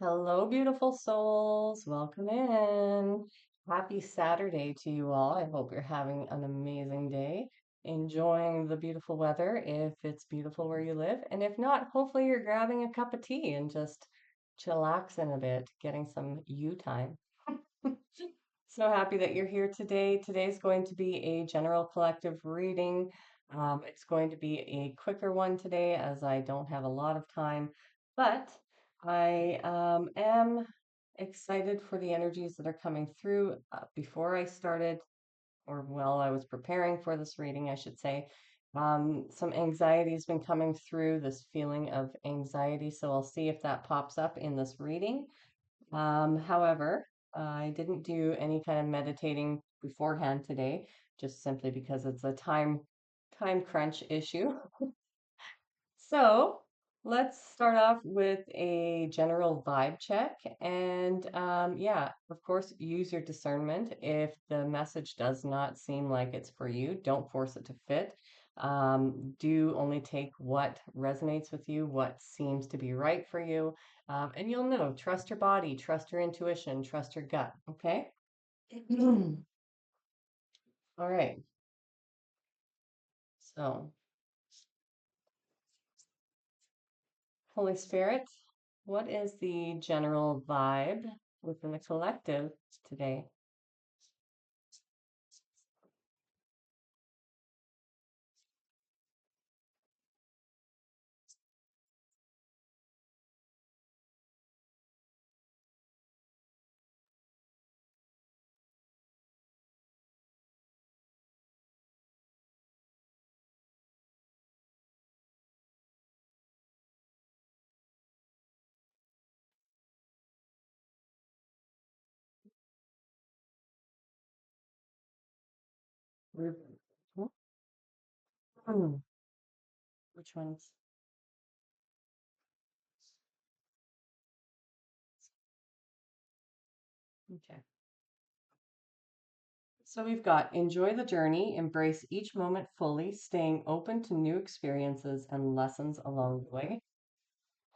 Hello, beautiful souls. Welcome in. Happy Saturday to you all. I hope you're having an amazing day, enjoying the beautiful weather if it's beautiful where you live. And if not, hopefully you're grabbing a cup of tea and just chillaxing a bit, getting some you time. So happy that you're here today. Today's going to be a general collective reading. It's going to be a quicker one today as I don't have a lot of time, but I am excited for the energies that are coming through. Before I started, or while I was preparing for this reading, I should say, some anxiety has been coming through, this feeling of anxiety. So I'll see if that pops up in this reading. However, I didn't do any kind of meditating beforehand today, just simply because it's a time crunch issue. So let's start off with a general vibe check. And yeah, of course, use your discernment. If the message does not seem like it's for you, don't force it to fit. Do only take what resonates with you, what seems to be right for you. And you'll know, trust your body, trust your intuition, trust your gut. Okay. All right. So, Holy Spirit, what is the general vibe within the collective today? Re- Hmm, Which ones? Okay. So we've got enjoy the journey, embrace each moment fully, staying open to new experiences and lessons along the way.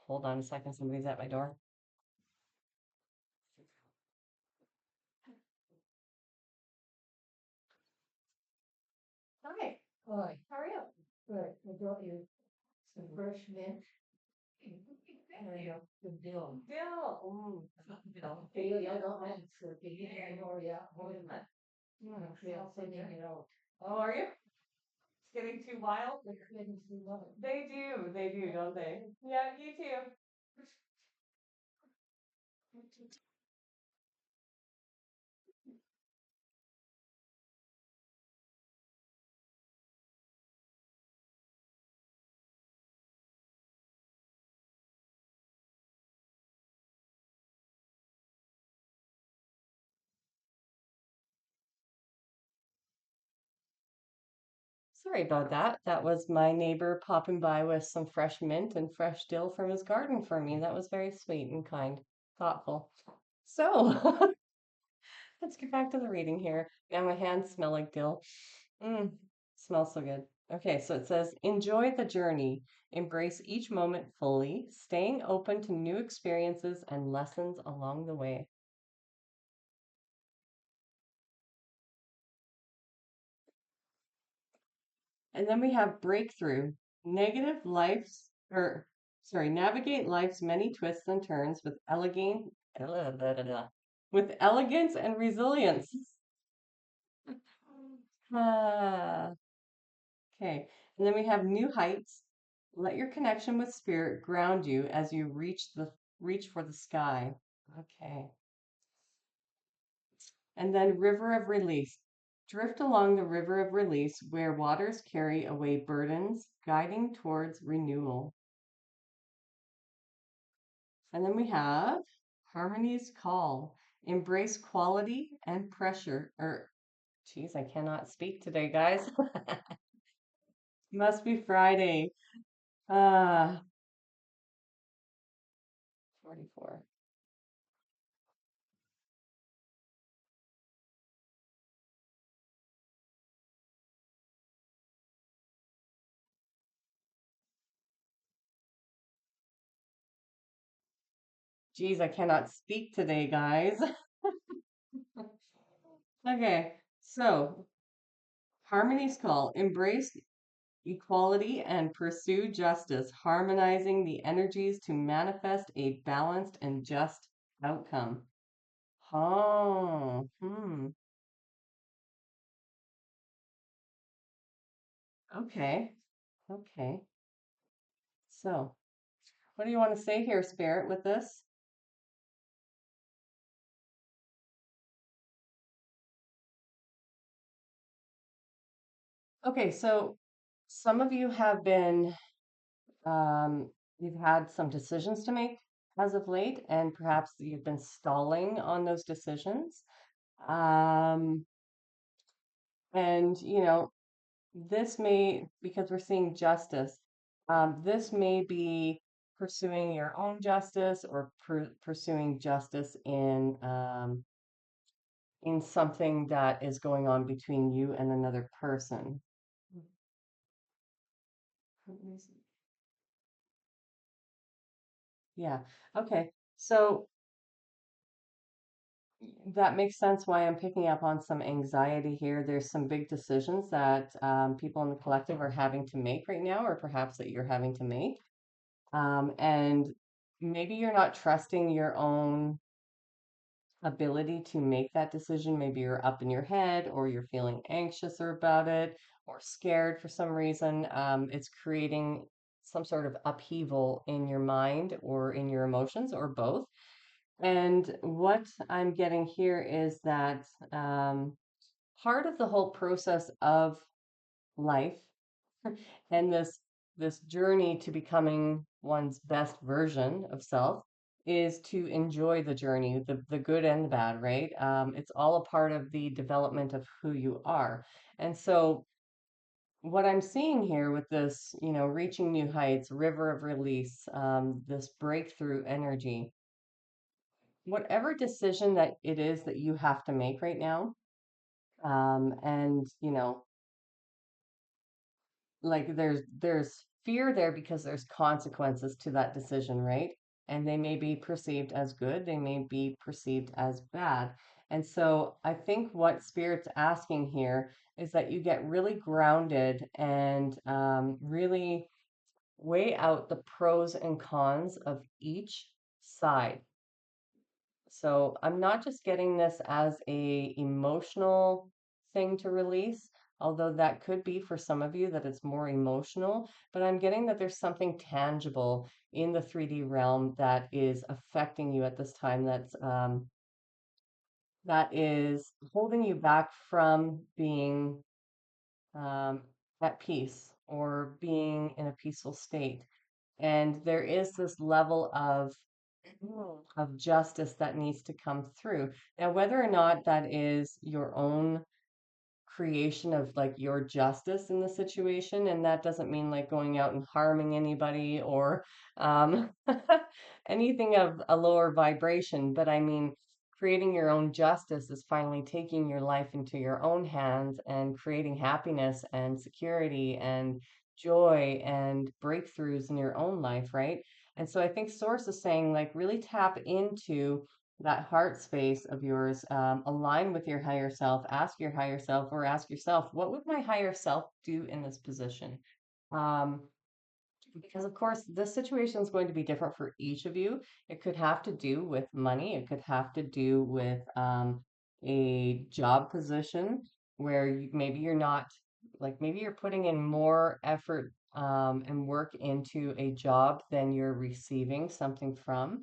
Hold on a second, somebody's at my door. Hi. Hi. How are you? Good. I brought you some fresh mint. There you go. Good deal. Deal. Bill. Bill, jag har en för det är några hållna. I'll send it out. Oh, are you? It's getting too wild? They're getting too wild. They do, don't they? Yeah, you too. Sorry about that. That was my neighbor popping by with some fresh mint and fresh dill from his garden for me. That was very sweet and kind, thoughtful. So, let's get back to the reading here. Now my hands smell like dill. Mm, smells so good. Okay, so it says, enjoy the journey, embrace each moment fully, staying open to new experiences and lessons along the way. And then we have breakthrough, negative life's, or sorry, navigate life's many twists and turns with with elegance and resilience. Ah, okay. And then we have new heights. Let your connection with spirit ground you as you reach for the sky. Okay. And then river of release. Drift along the river of release where waters carry away burdens, guiding towards renewal. And then we have Harmony's Call. Embrace quality and pressure. Geez, I cannot speak today, guys. Must be Friday. 44. Geez, I cannot speak today, guys. Okay, so Harmony's call, embrace equality and pursue justice, harmonizing the energies to manifest a balanced and just outcome. Oh, okay, okay. So, what do you want to say here, Spirit, with this? Okay, so some of you have been, you've had some decisions to make as of late, and perhaps you've been stalling on those decisions. Um, and, this may, because we're seeing justice, this may be pursuing your own justice or pursuing justice in something that is going on between you and another person. Yeah. Okay. So that makes sense why I'm picking up on some anxiety here. There's some big decisions that people in the collective are having to make right now, or perhaps that you're having to make. And maybe you're not trusting your own ability to make that decision. Maybe you're up in your head, or you're feeling anxious about it, or scared for some reason. It's creating some sort of upheaval in your mind or in your emotions, or both. And what I'm getting here is that part of the whole process of life and this journey to becoming one's best version of self is to enjoy the journey, the good and the bad, right? It's all a part of the development of who you are. And so what I'm seeing here with this, reaching new heights, river of release, this breakthrough energy, whatever decision that it is that you have to make right now, and like there's fear there because there's consequences to that decision, right? And they may be perceived as good, they may be perceived as bad. And so I think what Spirit's asking here is that you get really grounded and really weigh out the pros and cons of each side. So I'm not just getting this as a emotional thing to release, although that could be for some of you that it's more emotional, but I'm getting that there's something tangible in the 3D realm that is affecting you at this time that is holding you back from being um, at peace or being in a peaceful state. And there is this level of justice that needs to come through. Now, whether or not that is your own creation of like your justice in the situation, and that doesn't mean like going out and harming anybody or um, anything of a lower vibration, but I mean, creating your own justice is finally taking your life into your own hands and creating happiness and security and joy and breakthroughs in your own life, right? And so I think Source is saying, like, really tap into that heart space of yours, align with your higher self, ask your higher self, or ask yourself, what would my higher self do in this position? Um, because of course this situation is going to be different for each of you. It could have to do with money, it could have to do with a job position where maybe you're not, like, maybe you're putting in more effort and work into a job than you're receiving something from.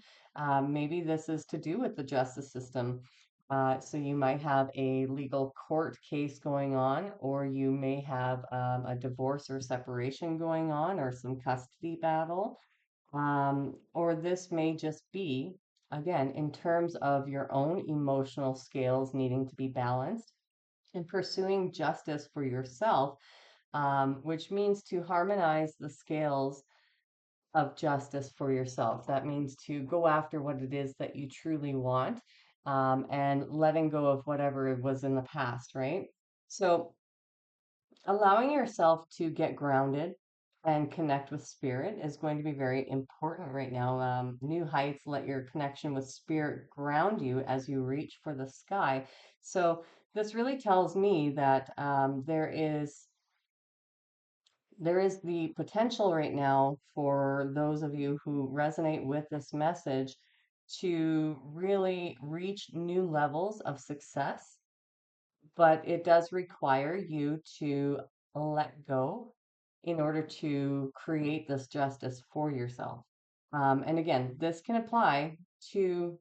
Maybe this is to do with the justice system. So you might have a legal court case going on, or you may have a divorce or separation going on, or some custody battle. Or this may just be, again, in terms of your own emotional scales needing to be balanced and pursuing justice for yourself, which means to harmonize the scales of justice for yourself. That means to go after what it is that you truly want, and letting go of whatever it was in the past, right? So allowing yourself to get grounded, and connect with spirit is going to be very important right now. New heights, let your connection with spirit ground you as you reach for the sky. So this really tells me that there is the potential right now for those of you who resonate with this message to really reach new levels of success, but it does require you to let go in order to create this justice for yourself. And again, this can apply to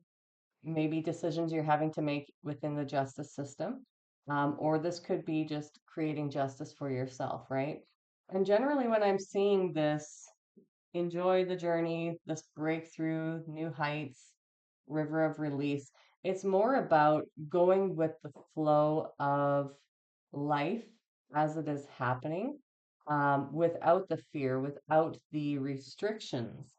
maybe decisions you're having to make within the justice system, or this could be just creating justice for yourself, right? And generally, when I'm seeing this, enjoy the journey, this breakthrough, new heights, river of release, it's more about going with the flow of life as it is happening, without the fear, without the restrictions,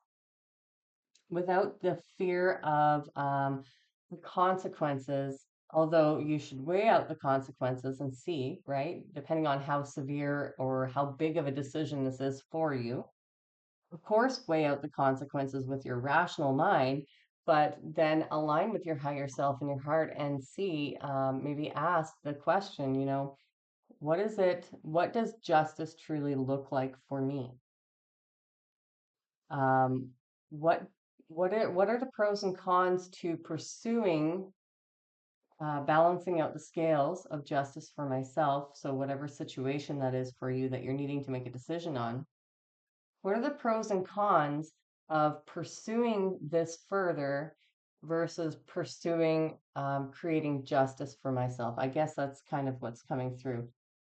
without the fear of the consequences, although you should weigh out the consequences and see, right, depending on how severe or how big of a decision this is for you. Of course, weigh out the consequences with your rational mind, but then align with your higher self and your heart and see, maybe ask the question, what is it? What does justice truly look like for me? Um, what what are the pros and cons to pursuing balancing out the scales of justice for myself? So whatever situation that is for you that you're needing to make a decision on, what are the pros and cons of pursuing this further versus pursuing creating justice for myself? I guess that's kind of what's coming through.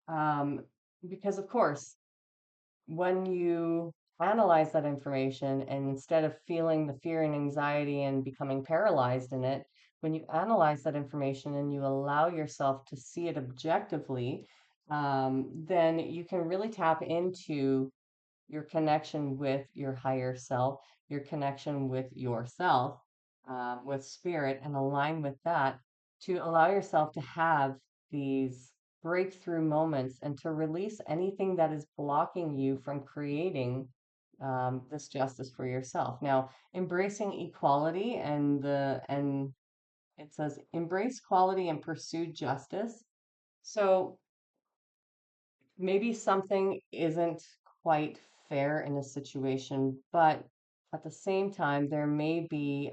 Um, because of course, when you analyze that information and instead of feeling the fear and anxiety and becoming paralyzed in it, when you analyze that information and you allow yourself to see it objectively, then you can really tap into your connection with your higher self, your connection with yourself, with spirit, and align with that to allow yourself to have these breakthrough moments and to release anything that is blocking you from creating this justice for yourself. Now, embracing equality and it says embrace quality and pursue justice. So maybe something isn't quite fair in a situation, but at the same time, there may be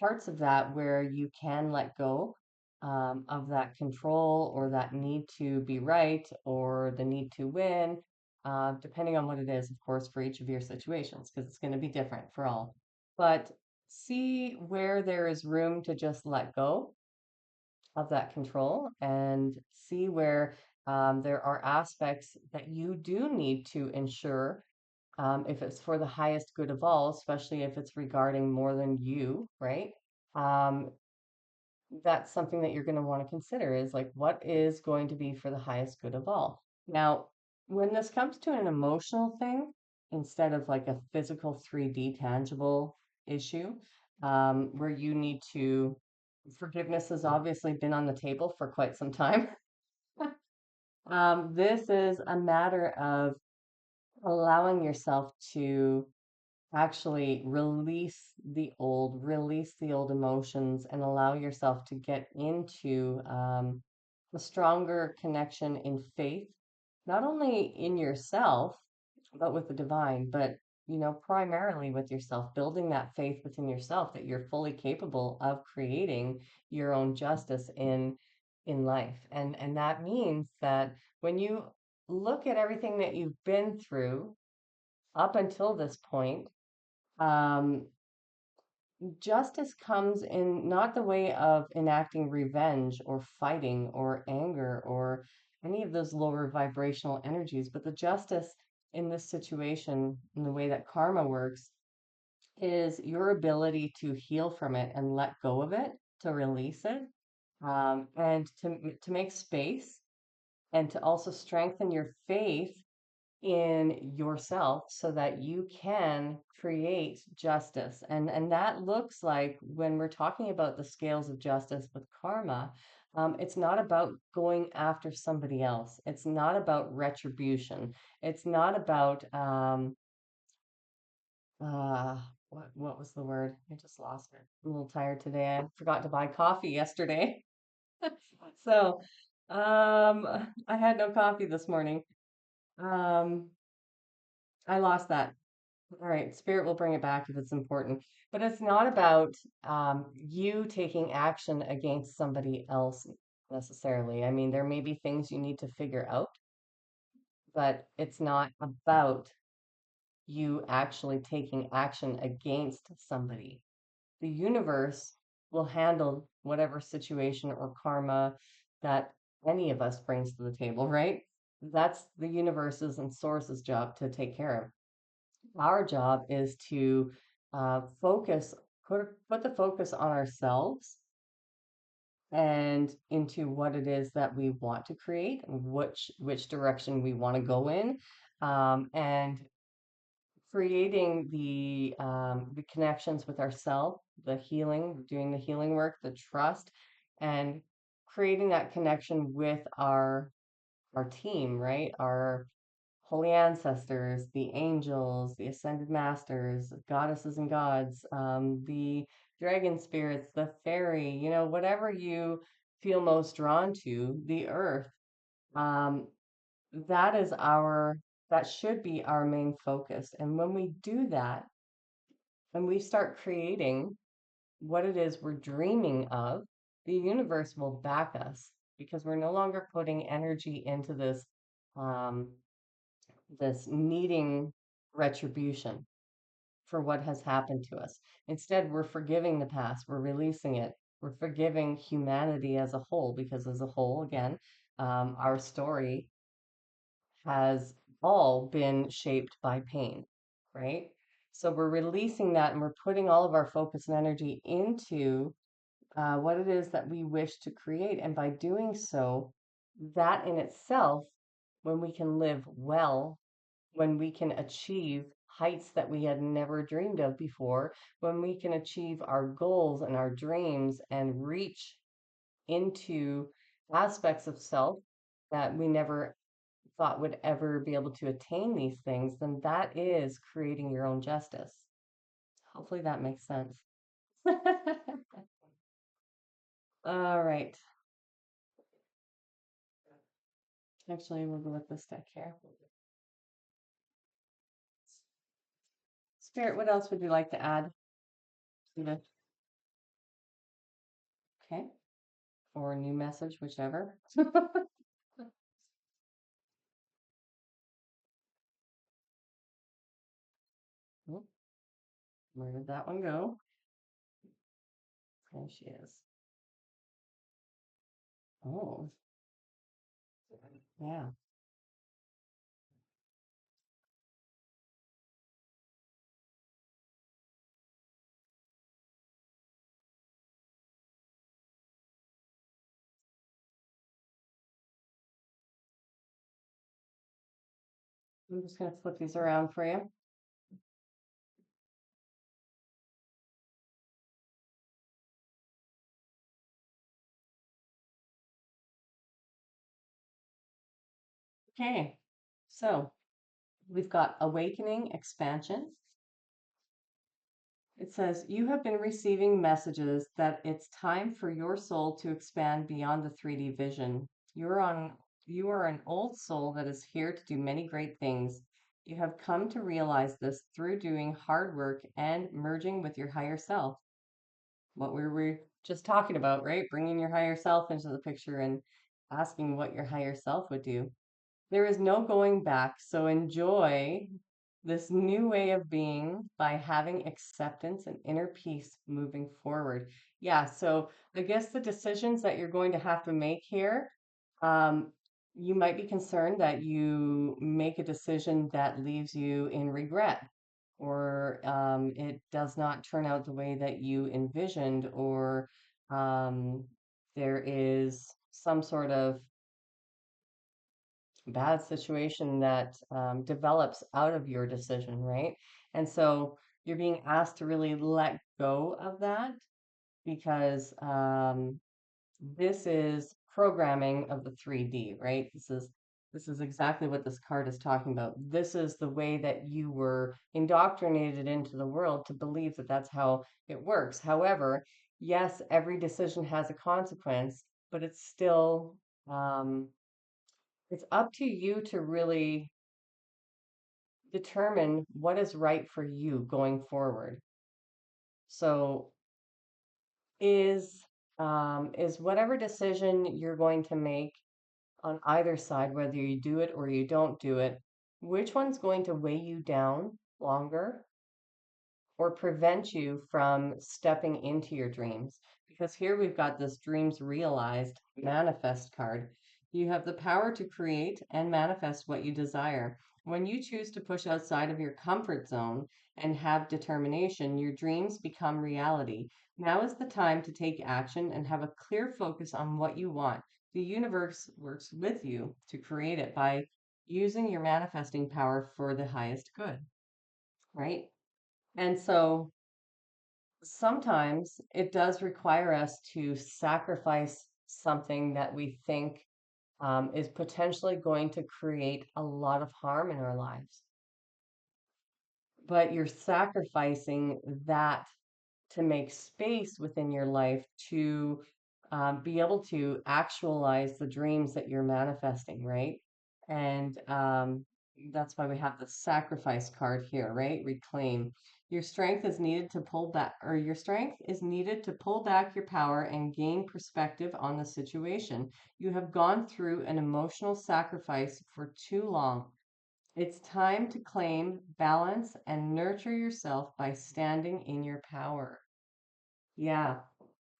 parts of that where you can let go of that control or that need to be right or the need to win, depending on what it is, of course, for each of your situations, because it's going to be different for all. But see where there is room to just let go of that control and see where there are aspects that you do need to ensure, if it's for the highest good of all, especially if it's regarding more than you, right? Um, that's something that you're going to want to consider is like, what is going to be for the highest good of all? Now, when this comes to an emotional thing, instead of like a physical 3D tangible issue, where you need to, forgiveness has obviously been on the table for quite some time. This is a matter of allowing yourself to actually release the old emotions, and allow yourself to get into a stronger connection in faith, not only in yourself, but with the divine, but primarily with yourself, building that faith within yourself that you're fully capable of creating your own justice in life. And that means that when you look at everything that you've been through up until this point, um, justice comes in not the way of enacting revenge or fighting or anger or any of those lower vibrational energies, but the justice in this situation, in the way that karma works, is your ability to heal from it and let go of it, to release it, and to make space and to also strengthen your faith in yourself so that you can create justice. And that looks like, when we're talking about the scales of justice with karma, It's not about going after somebody else. It's not about retribution. It's not about uh what was the word? I just lost it. I'm a little tired today. I forgot to buy coffee yesterday. So, I had no coffee this morning. Um, I lost that. All right, spirit will bring it back if it's important. But it's not about you taking action against somebody else necessarily. I mean, there may be things you need to figure out, but it's not about you actually taking action against somebody. The universe will handle whatever situation or karma that any of us brings to the table, right? That's the universe's and source's job to take care of. Our job is to focus, put the focus on ourselves and into what it is that we want to create, which direction we want to go in, and creating the connections with ourselves, the healing, doing the healing work, the trust, and creating that connection with our team, right? Our holy ancestors, the angels, the ascended masters, goddesses and gods, the dragon spirits, the fairy, whatever you feel most drawn to, the earth. Um, that is that should be our main focus. And when we do that, when we start creating what it is we're dreaming of, the universe will back us because we're no longer putting energy into um, this needing retribution for what has happened to us. Instead, we're forgiving the past, we're releasing it, we're forgiving humanity as a whole, because as a whole, again, our story has all been shaped by pain, right? So we're releasing that and we're putting all of our focus and energy into what it is that we wish to create. And by doing so, that in itself, when we can live well, when we can achieve heights that we had never dreamed of before, when we can achieve our goals and our dreams and reach into aspects of self that we never thought would ever be able to attain these things, then that is creating your own justice. Hopefully that makes sense. All right. Actually, we'll go with this deck here. Spirit, what else would you like to add to the, okay, or a new message, whichever. Oh, where did that one go? There she is. Oh, yeah. I'm just going to flip these around for you. Okay, so we've got awakening, expansion. It says, you have been receiving messages that it's time for your soul to expand beyond the 3D vision. You are an old soul that is here to do many great things. You have come to realize this through doing hard work and merging with your higher self. What we were just talking about, right? Bringing your higher self into the picture and asking what your higher self would do. There is no going back, so enjoy this new way of being by having acceptance and inner peace moving forward. Yeah, so I guess the decisions that you're going to have to make here, um, you might be concerned that you make a decision that leaves you in regret, or it does not turn out the way that you envisioned, or um, there is some sort of bad situation that develops out of your decision, right? And so you're being asked to really let go of that because This is programming of the 3D, right? This is exactly what this card is talking about. This is the way that you were indoctrinated into the world to believe that that's how it works. However, yes, every decision has a consequence, but um, it's up to you to really determine what is right for you going forward. So is is whatever decision you're going to make on either side, whether you do it or you don't do it, which one's going to weigh you down longer or prevent you from stepping into your dreams? Because here we've got this dreams realized manifest card. You have the power to create and manifest what you desire. When you choose to push outside of your comfort zone and have determination, your dreams become reality. Now is the time to take action and have a clear focus on what you want. The universe works with you to create it by using your manifesting power for the highest good, right? And so sometimes it does require us to sacrifice something that we think is potentially going to create a lot of harm in our lives. But you're sacrificing that to make space within your life to be able to actualize the dreams that you're manifesting, right? And that's why we have the sacrifice card here, right? Reclaim. Your strength is needed to pull back, or your strength is needed to pull back your power and gain perspective on the situation. You have gone through an emotional sacrifice for too long. It's time to claim balance and nurture yourself by standing in your power. Yeah.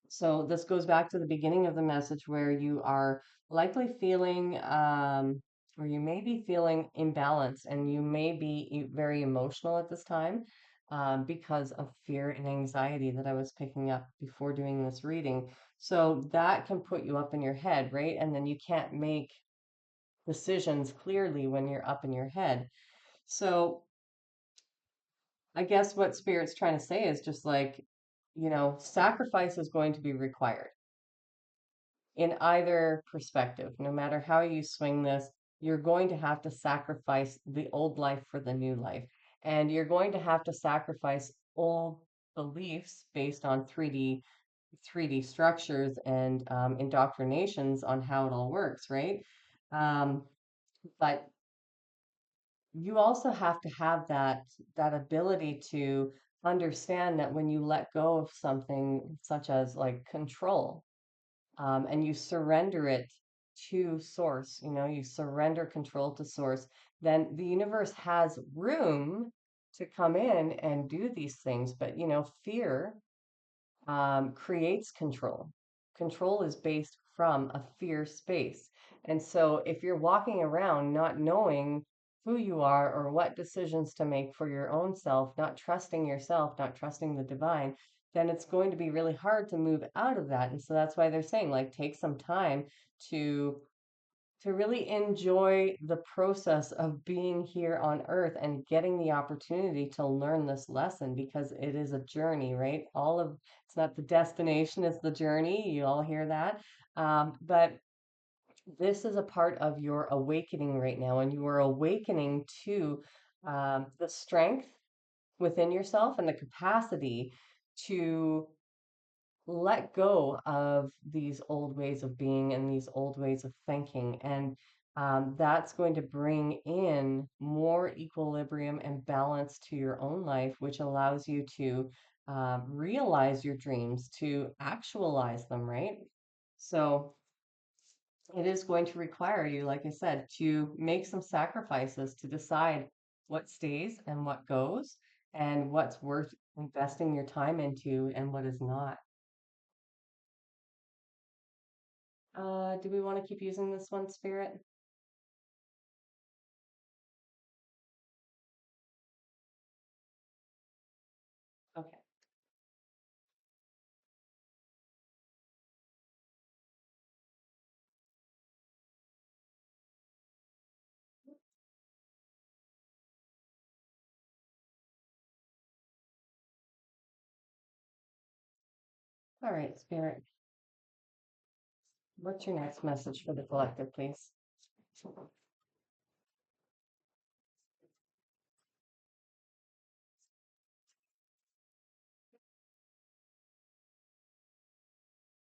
So this goes back to the beginning of the message where you are likely feeling, or you may be feeling imbalanced and you may be very emotional at this time because of fear and anxiety that I was picking up before doing this reading. So that can put you up in your head, right? And then you can't make decisions clearly when you're up in your head. So I guess what Spirit's trying to say is just like, sacrifice is going to be required in either perspective. No matter how you swing this, you're going to have to sacrifice the old life for the new life. And you're going to have to sacrifice old beliefs based on 3D structures and indoctrinations on how it all works, right? Um, but you also have to have that ability to understand that when you let go of something such as like control, and you surrender it to source, you surrender control to source, then the universe has room to come in and do these things. But fear creates control. Control is based from a fear space. And so if you're walking around not knowing who you are or what decisions to make for your own self, not trusting yourself, not trusting the divine, then it's going to be really hard to move out of that. And so that's why they're saying, like, take some time to really enjoy the process of being here on earth and getting the opportunity to learn this lesson because it is a journey, right? It's not the destination, it's the journey. You all hear that. But this is a part of your awakening right now, and you are awakening to the strength within yourself and the capacity to let go of these old ways of being and these old ways of thinking. And that's going to bring in more equilibrium and balance to your own life, which allows you to realize your dreams, to actualize them, right? So it is going to require you, like I said, to make some sacrifices to decide what stays and what goes, and what's worth investing your time into and what is not. Do we want to keep using this one, Spirit? Okay. All right, Spirit. What's your next message for the collective, please?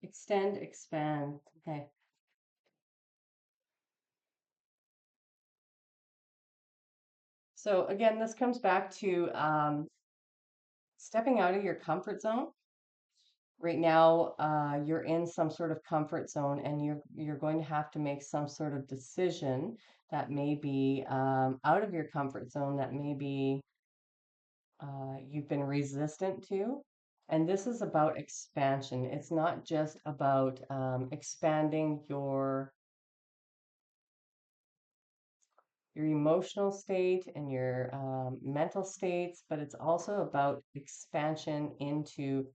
Extend, expand. Okay. So again, this comes back to stepping out of your comfort zone. Right now, you're in some sort of comfort zone, and you're going to have to make some sort of decision that may be out of your comfort zone, that maybe you've been resistant to. And this is about expansion. It's not just about expanding your emotional state and your mental states, but it's also about expansion into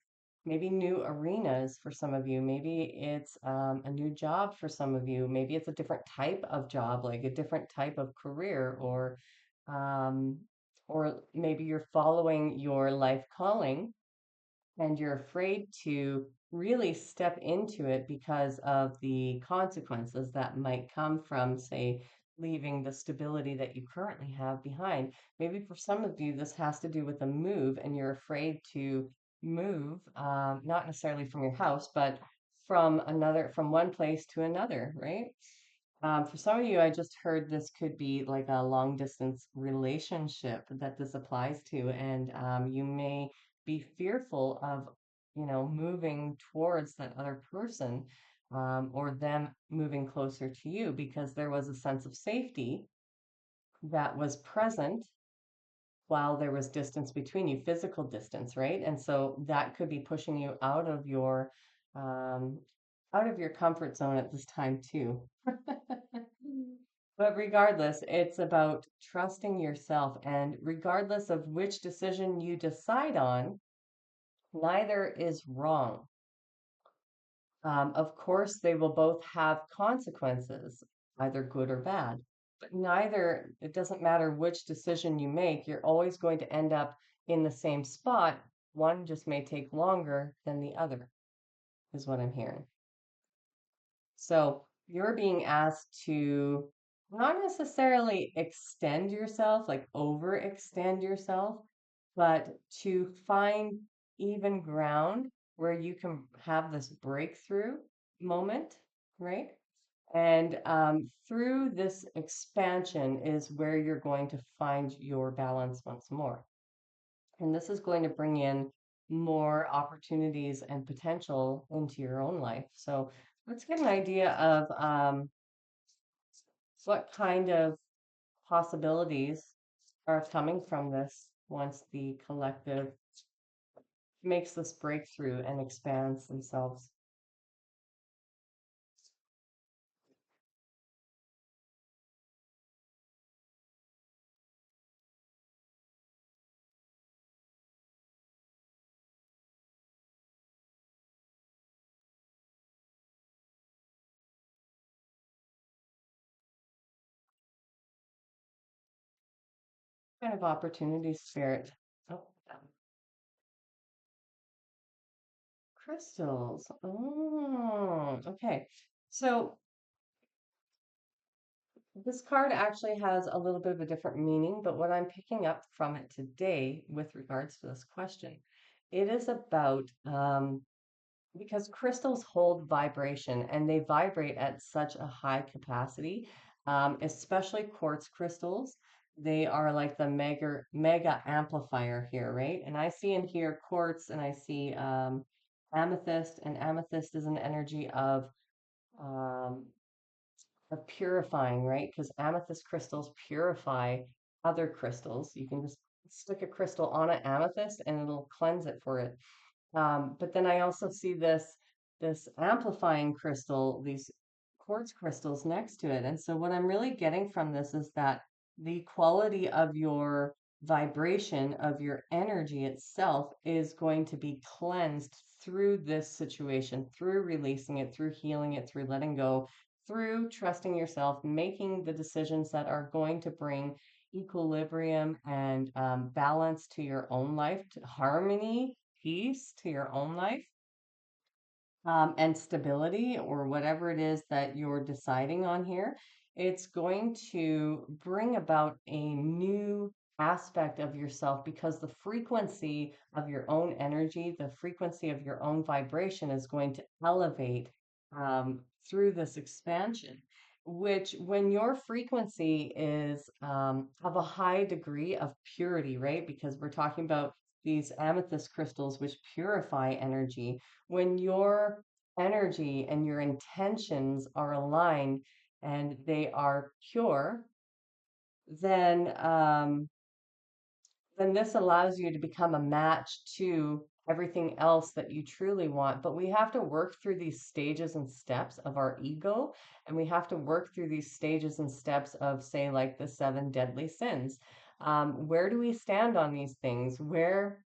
maybe new arenas for some of you. Maybe it's a new job for some of you. Maybe it's a different type of job, like a different type of career, um, or maybe you're following your life calling and you're afraid to really step into it because of the consequences that might come from, say, leaving the stability that you currently have behind. Maybe for some of you, this has to do with a move, and you're afraid to move, not necessarily from your house, but from one place to another, right? For some of you, I just heard this could be like a long distance relationship that this applies to, and you may be fearful of, moving towards that other person, or them moving closer to you because there was a sense of safety that was present while there was distance between you, physical distance, right? And so that could be pushing you um, out of your comfort zone at this time too. But regardless, it's about trusting yourself. And regardless of which decision you decide on, neither is wrong. Of course, they will both have consequences, either good or bad. But it doesn't matter which decision you make, you're always going to end up in the same spot. One just may take longer than the other, is what I'm hearing. So you're being asked to not necessarily extend yourself, like overextend yourself, but to find even ground where you can have this breakthrough moment, right? And through this expansion is where you're going to find your balance once more. And this is going to bring in more opportunities and potential into your own life. So let's get an idea of what kind of possibilities are coming from this once the collective makes this breakthrough and expands themselves. Kind of opportunity spirit. Oh, crystals. Oh, okay. So this card actually has a little bit of a different meaning, but what I'm picking up from it today with regards to this question, it is about because crystals hold vibration and they vibrate at such a high capacity, especially quartz crystals. They are like the mega amplifier here, right? And I see in here quartz and I see amethyst, and amethyst is an energy um, of purifying, right? Because amethyst crystals purify other crystals. You can just stick a crystal on an amethyst and it'll cleanse it for it. But then I also see this amplifying crystal, these quartz crystals next to it. And so what I'm really getting from this is that the quality of your vibration, of your energy itself, is going to be cleansed through this situation, through releasing it, through healing it, through letting go, through trusting yourself, making the decisions that are going to bring equilibrium and balance to your own life, to harmony, peace to your own life. and stability or whatever it is that you're deciding on here, it's going to bring about a new aspect of yourself because the frequency of your own energy, the frequency of your own vibration is going to elevate through this expansion. Which, when your frequency is of a high degree of purity, right? Because we're talking about these amethyst crystals, which purify energy, when your energy and your intentions are aligned and they are pure, then then this allows you to become a match to everything else that you truly want. But we have to work through these stages and steps of our ego, and we have to work through these stages and steps of, say, like the seven deadly sins. Where do we stand on these things? Where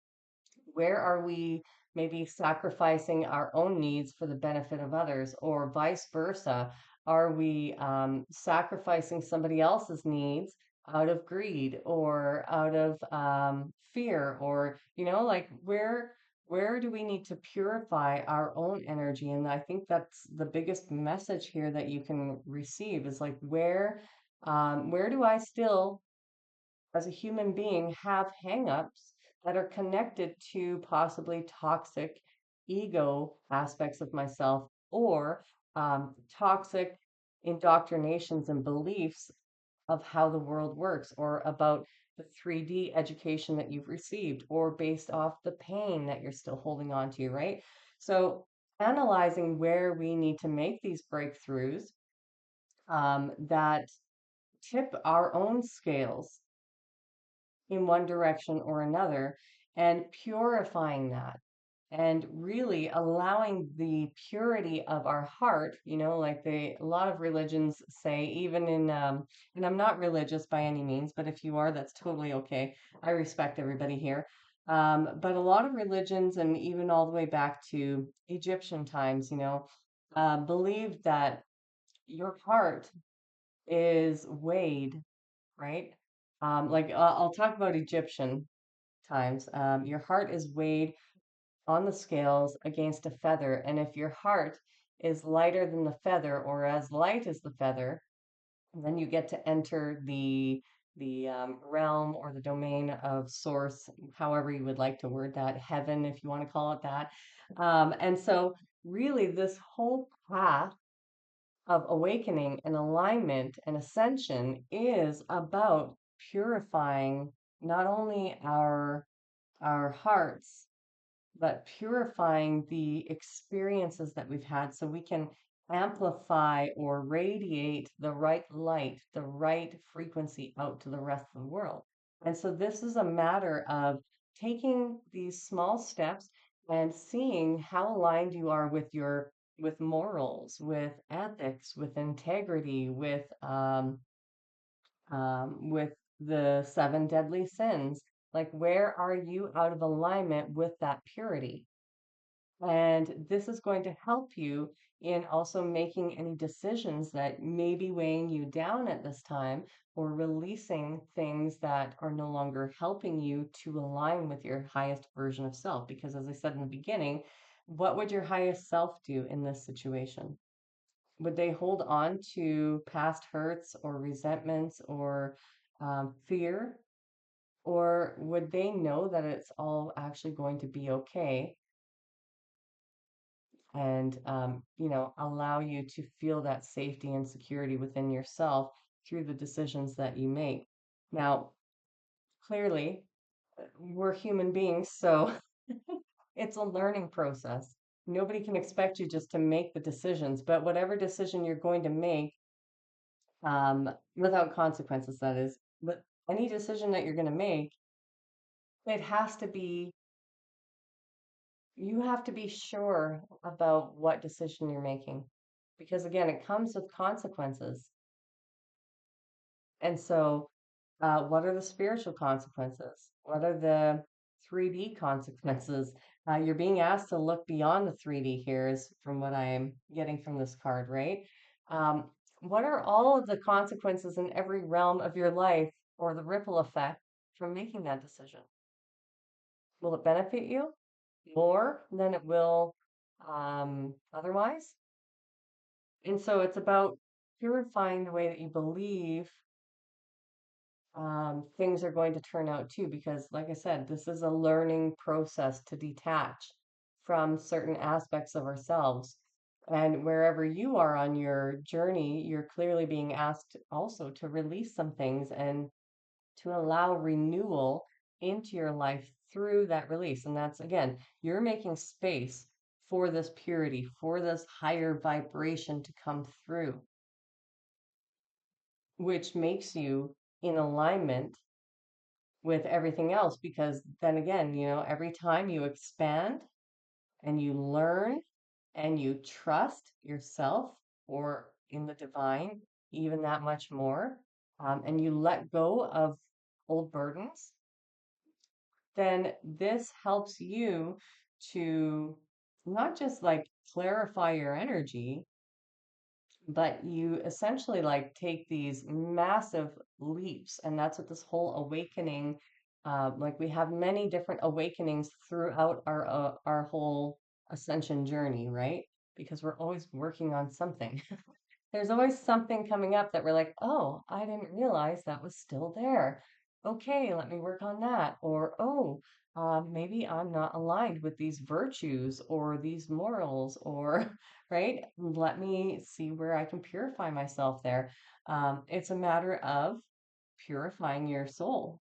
are we maybe sacrificing our own needs for the benefit of others, or vice versa? Are we sacrificing somebody else's needs out of greed or out of fear? Or, like, where do we need to purify our own energy? And I think that's the biggest message here that you can receive is like, where do I still, as a human being, have hangups that are connected to possibly toxic ego aspects of myself, or toxic indoctrinations and beliefs of how the world works, or about the 3D education that you've received, or based off the pain that you're still holding on to, right? So, analyzing where we need to make these breakthroughs that tip our own scales in one direction or another, and purifying that, and really allowing the purity of our heart, like a lot of religions say, even in and I'm not religious by any means, but if you are, that's totally okay. I respect everybody here. But a lot of religions, and even all the way back to Egyptian times, believed that your heart is weighed, right? Like, I'll talk about Egyptian times. Your heart is weighed on the scales against a feather, and if your heart is lighter than the feather, or as light as the feather, then you get to enter the realm or the domain of source, however you would like to word that, heaven, if you want to call it that. And so, really, this whole path of awakening and alignment and ascension is about purifying not only our hearts, but purifying the experiences that we've had so we can amplify or radiate the right light, the right frequency out to the rest of the world. And so this is a matter of taking these small steps and seeing how aligned you are with morals, with ethics, with integrity, with the seven deadly sins. Like, where are you out of alignment with that purity? And this is going to help you in also making any decisions that may be weighing you down at this time, or releasing things that are no longer helping you to align with your highest version of self. Because, as I said in the beginning, what would your highest self do in this situation? Would they hold on to past hurts or resentments or fear? Or would they know that it's all actually going to be okay, and allow you to feel that safety and security within yourself through the decisions that you make? Now, clearly, we're human beings, so it's a learning process. Nobody can expect you just to make the decisions, but whatever decision you're going to make, without consequences, that is, but any decision that you're going to make, it has to be, you have to be sure about what decision you're making. Because again, it comes with consequences. And so, what are the spiritual consequences? What are the 3D consequences? You're being asked to look beyond the 3D here, is from what I'm getting from this card, right? Um, what are all of the consequences in every realm of your life, or the ripple effect from making that decision? Will it benefit you more than it will otherwise. And so it's about purifying the way that you believe things are going to turn out too, because like I said, this is a learning process to detach from certain aspects of ourselves. And wherever you are on your journey, you're clearly being asked also to release some things and to allow renewal into your life through that release. And that's again, you're making space for this purity, for this higher vibration to come through, which makes you in alignment with everything else. Because then again, every time you expand and you learn and you trust yourself or in the divine, even that much more, and you let go of old burdens, then this helps you to not just like clarify your energy, but you essentially like take these massive leaps. And that's what this whole awakening, like we have many different awakenings throughout our whole ascension journey, right? Because we're always working on something. There's always something coming up that we're like, oh, I didn't realize that was still there. Okay, let me work on that. Or, oh, maybe I'm not aligned with these virtues or these morals, or, right? Let me see where I can purify myself there. It's a matter of purifying your soul.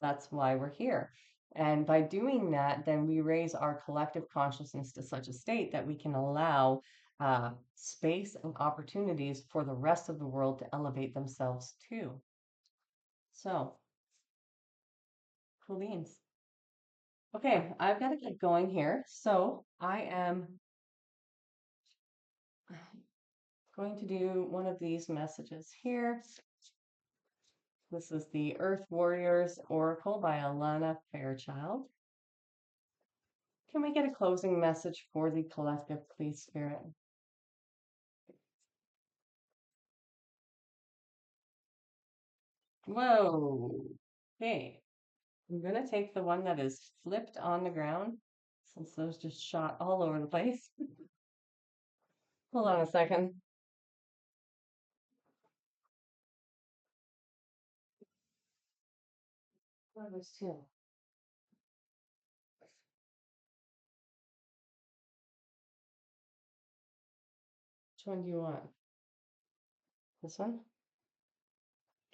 That's why we're here. And by doing that, then we raise our collective consciousness to such a state that we can allow space and opportunities for the rest of the world to elevate themselves too. So, cool beans. Okay, I've got to get going here. So, I am going to do one of these messages here. This is the Earth Warriors Oracle by Alana Fairchild. Can we get a closing message for the collective, please, Spirit? Whoa. Okay. I'm going to take the one that is flipped on the ground since those just shot all over the place. Hold on a second. Oh, there's two. Which one do you want? This one?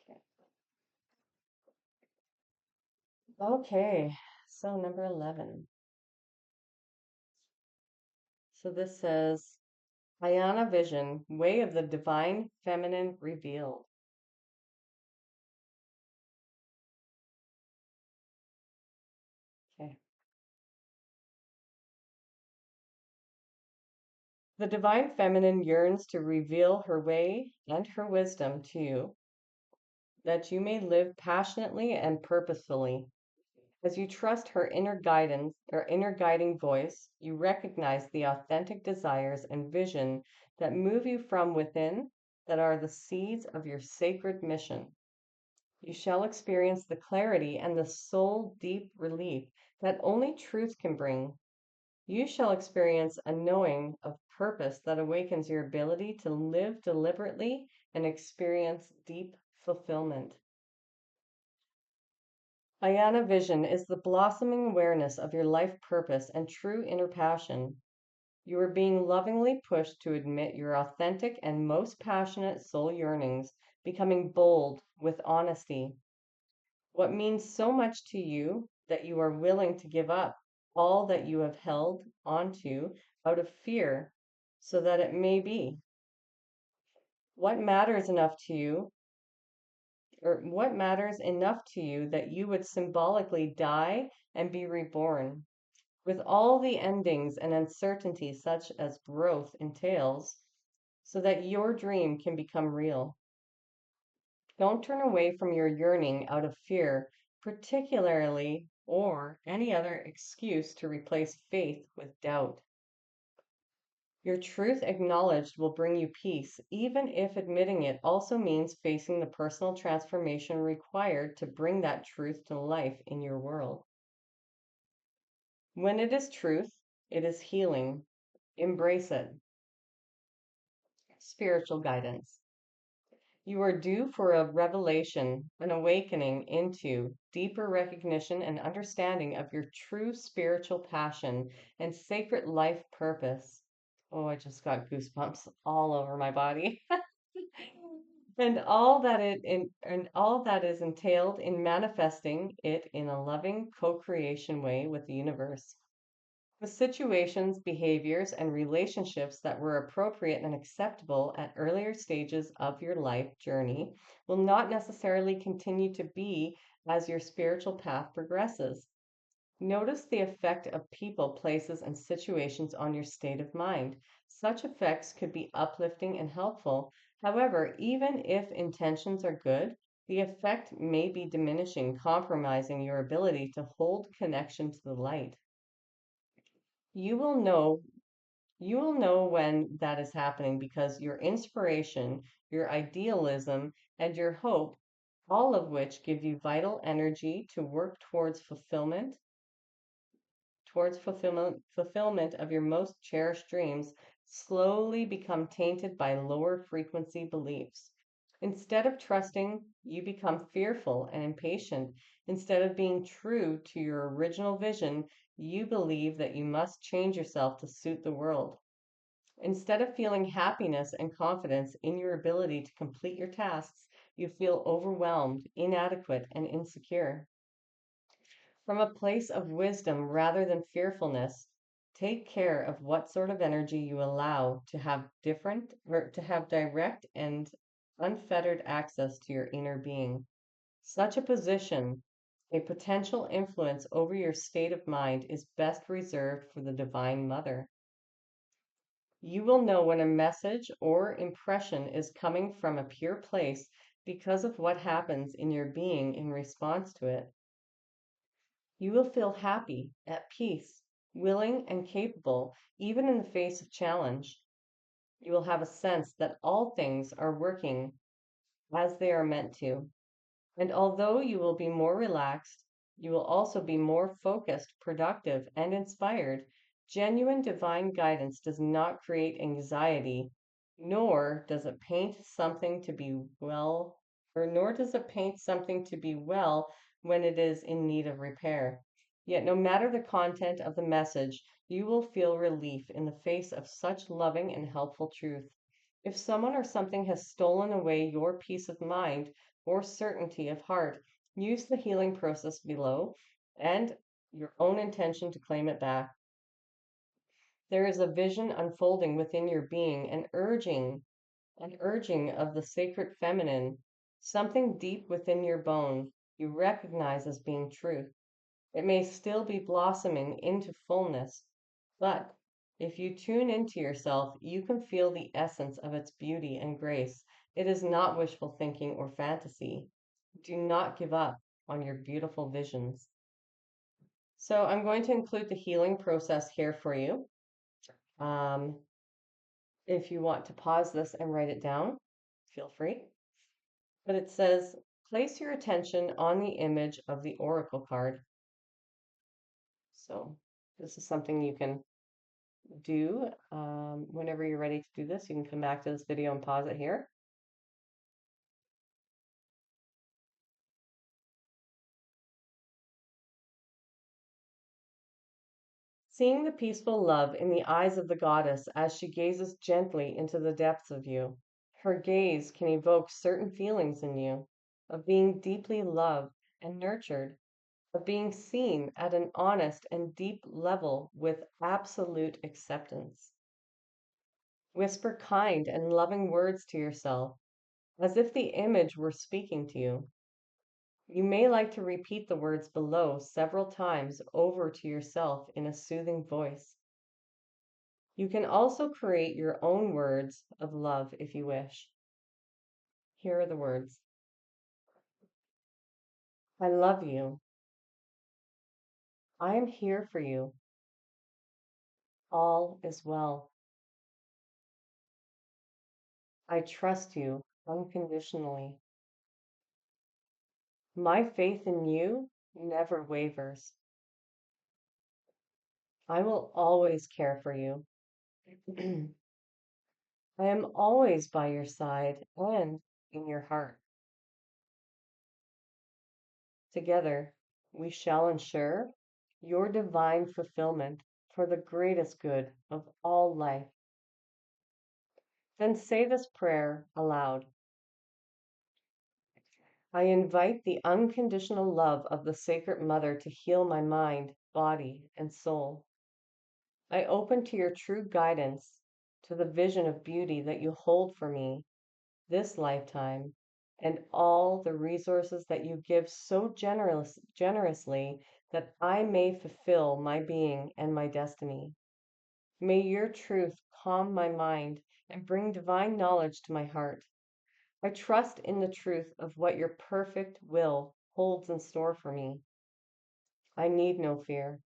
Okay. Okay. So number 11. So this says, Ayana Vision, Way of the Divine Feminine Revealed. Okay. The Divine Feminine yearns to reveal her way and her wisdom to you, that you may live passionately and purposefully. As you trust her inner guidance or inner guiding voice, you recognize the authentic desires and vision that move you from within, that are the seeds of your sacred mission. You shall experience the clarity and the soul deep relief that only truth can bring. You shall experience a knowing of purpose that awakens your ability to live deliberately and experience deep fulfillment. Ayana Vision is the blossoming awareness of your life purpose and true inner passion. You are being lovingly pushed to admit your authentic and most passionate soul yearnings, becoming bold with honesty. What means so much to you that you are willing to give up all that you have held onto out of fear so that it may be? What matters enough to you, or what matters enough to you that you would symbolically die and be reborn? With all the endings and uncertainties such as growth entails, so that your dream can become real. Don't turn away from your yearning out of fear, particularly or any other excuse to replace faith with doubt. Your truth acknowledged will bring you peace, even if admitting it also means facing the personal transformation required to bring that truth to life in your world. When it is truth, it is healing. Embrace it. Spiritual guidance. You are due for a revelation, an awakening into deeper recognition and understanding of your true spiritual passion and sacred life purpose. Oh, I just got goosebumps all over my body. And all that is entailed in manifesting it in a loving co-creation way with the universe. The situations, behaviors, and relationships that were appropriate and acceptable at earlier stages of your life journey will not necessarily continue to be as your spiritual path progresses. Notice the effect of people, places, and situations on your state of mind. Such effects could be uplifting and helpful. However, even if intentions are good, the effect may be diminishing, compromising your ability to hold connection to the light. You will know you will know when that is happening because your inspiration, your idealism, and your hope, all of which give you vital energy to work towards fulfillment of your most cherished dreams, slowly become tainted by lower frequency beliefs. Instead of trusting, you become fearful and impatient. Instead of being true to your original vision, you believe that you must change yourself to suit the world. Instead of feeling happiness and confidence in your ability to complete your tasks, you feel overwhelmed, inadequate, and insecure. From a place of wisdom rather than fearfulness, take care of what sort of energy you allow to have different or to have direct and unfettered access to your inner being. Such a position, a potential influence over your state of mind, is best reserved for the Divine Mother. You will know when a message or impression is coming from a pure place because of what happens in your being in response to it. You will feel happy, at peace, willing, and capable, even in the face of challenge. You will have a sense that all things are working as they are meant to. And although you will be more relaxed, you will also be more focused, productive, and inspired. Genuine divine guidance does not create anxiety, nor does it paint something to be well, nor does it paint something to be well when it is in need of repair. Yet, no matter the content of the message, you will feel relief in the face of such loving and helpful truth. If someone or something has stolen away your peace of mind or certainty of heart, use the healing process below and your own intention to claim it back. There is a vision unfolding within your being, an urging of the sacred feminine, something deep within your bone you recognize as being truth. It may still be blossoming into fullness, but if you tune into yourself, you can feel the essence of its beauty and grace. It is not wishful thinking or fantasy. Do not give up on your beautiful visions. So, I'm going to include the healing process here for you. Um, if you want to pause this and write it down, feel free. But it says, place your attention on the image of the oracle card. So, this is something you can do whenever you're ready to do this. You can come back to this video and pause it here. Seeing the peaceful love in the eyes of the goddess as she gazes gently into the depths of you. Her gaze can evoke certain feelings in you of being deeply loved and nurtured, of being seen at an honest and deep level with absolute acceptance. Whisper kind and loving words to yourself, as if the image were speaking to you. You may like to repeat the words below several times over to yourself in a soothing voice. You can also create your own words of love if you wish. Here are the words. I love you. I am here for you. All is well. I trust you unconditionally. My faith in you never wavers. I will always care for you. I am always by your side and in your heart. Together, we shall ensure your divine fulfillment for the greatest good of all life. Then say this prayer aloud. I invite the unconditional love of the Sacred Mother to heal my mind, body, and soul. I open to your true guidance, to the vision of beauty that you hold for me this lifetime, and all the resources that you give so generously that I may fulfill my being and my destiny. May your truth calm my mind and bring divine knowledge to my heart. I trust in the truth of what your perfect will holds in store for me. I need no fear.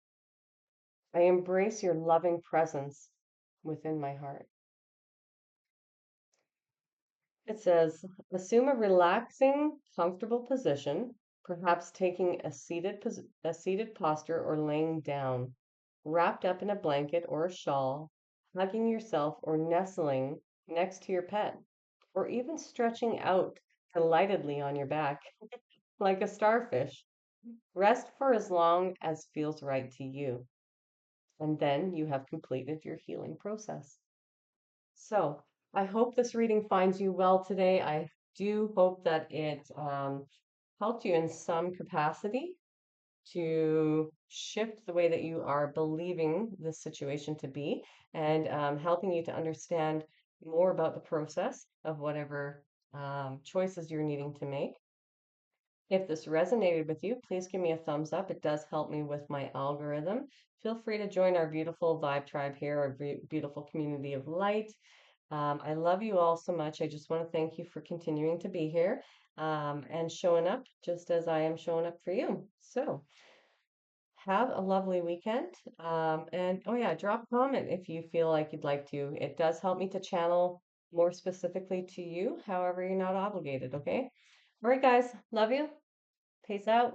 I embrace your loving presence within my heart. It says, assume a relaxing, comfortable position, perhaps taking a seated posture or laying down, wrapped up in a blanket or a shawl, hugging yourself or nestling next to your pet, or even stretching out delightedly on your back like a starfish. Rest for as long as feels right to you, and then you have completed your healing process. So I hope this reading finds you well today. I do hope that it helped you in some capacity to shift the way that you are believing this situation to be and helping you to understand more about the process of whatever choices you're needing to make. If this resonated with you, please give me a thumbs up. It does help me with my algorithm. Feel free to join our beautiful vibe tribe here, our beautiful community of light. I love you all so much. I just want to thank you for continuing to be here and showing up just as I am showing up for you. So have a lovely weekend. And oh, yeah, drop a comment if you feel like you'd like to. It does help me to channel more specifically to you. However, you're not obligated, okay? All right, guys. Love you. Peace out.